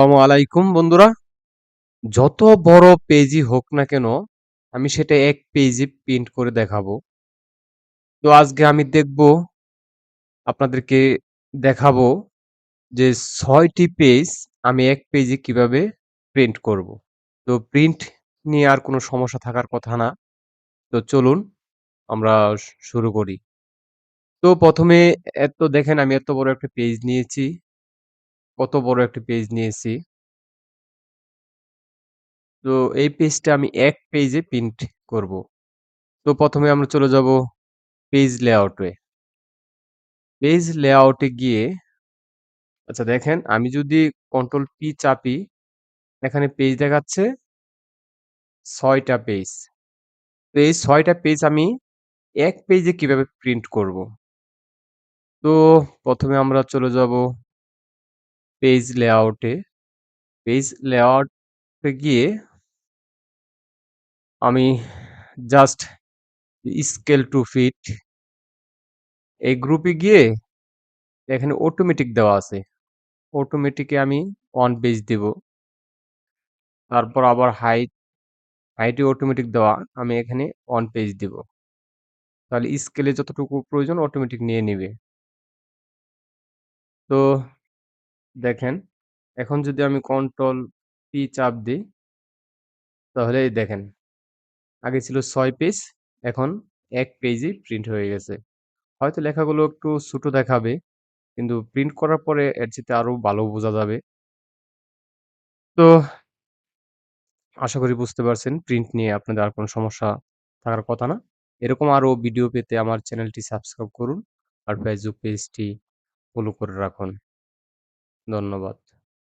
আসসালামু আলাইকুম বন্ধুরা। যত বড় পেজই হোক না কেন, আমি সেটা এক পেজে প্রিন্ট করে দেখাবো। তো আজকে আমি আপনাদেরকে দেখাবো যে ৬ টি পেজ আমি এক পেজে কিভাবে প্রিন্ট করব। তো প্রিন্ট নিয়ে আর কোনো সমস্যা থাকার কথা না। তো চলুন আমরা শুরু করি। তো ১ম এ দেখেন আমি এত বড় একটা পেজ নিয়েছি। কত বড় একটা পেজ নিয়েছি। তো এই পেজটা আমি এক পেজে প্রিন্ট করব। তো ১ম এ আমরা চলে যাব পেজ লেআউটে। পেজ লেআউটে গিয়ে আচ্ছা দেখেন আমি যদি কন্ট্রোল পি চাপি, এখানে পেজ দেখাচ্ছে ৬ টা পেজ। তো এই ৬ টা পেজ আমি এক পেজে কিভাবে প্রিন্ট করব? তো ১ম এ আমরা চলে যাব পেজ লেআউটে। পেজ লেআউটে গিয়ে আমি জাস্ট স্কেল টু ফিট এই গ্রুপে গিয়ে এখানে অটোমেটিক দেওয়া আছে। অটোমেটিকে আমি 1 পেজ দিব। তারপর আবার হাইটে অটোমেটিক দেওয়া আমি এখানে 1 পেজ দিব। তাহলে স্কেলে যতটুকু প্রয়োজন অটোমেটিক নিয়ে নিবে। তো দেখেন, এখন যদি আমি কন্ট্রোল পি চাপ দিই, তাহলে এই দেখেন আগে ছিল ৬ পেজ, এখন ১ পেজেই প্রিন্ট হয়ে গেছে। হয়তো লেখাগুলো একটু ছোট দেখাবে, কিন্তু প্রিন্ট করার পরে এর চাইতে আরো ভালো বোঝা যাবে। তো আশা করি বুঝতে পারছেন প্রিন্ট নিয়ে আপনাদের আর কোনো সমস্যা থাকার কথা না। এরকম আরো ভিডিও পেতে আমার চ্যানেলটি সাবস্ক্রাইব করুন আর ফেসবুক পেজটি ফলো করে রাখুন। ধন্যবাদ।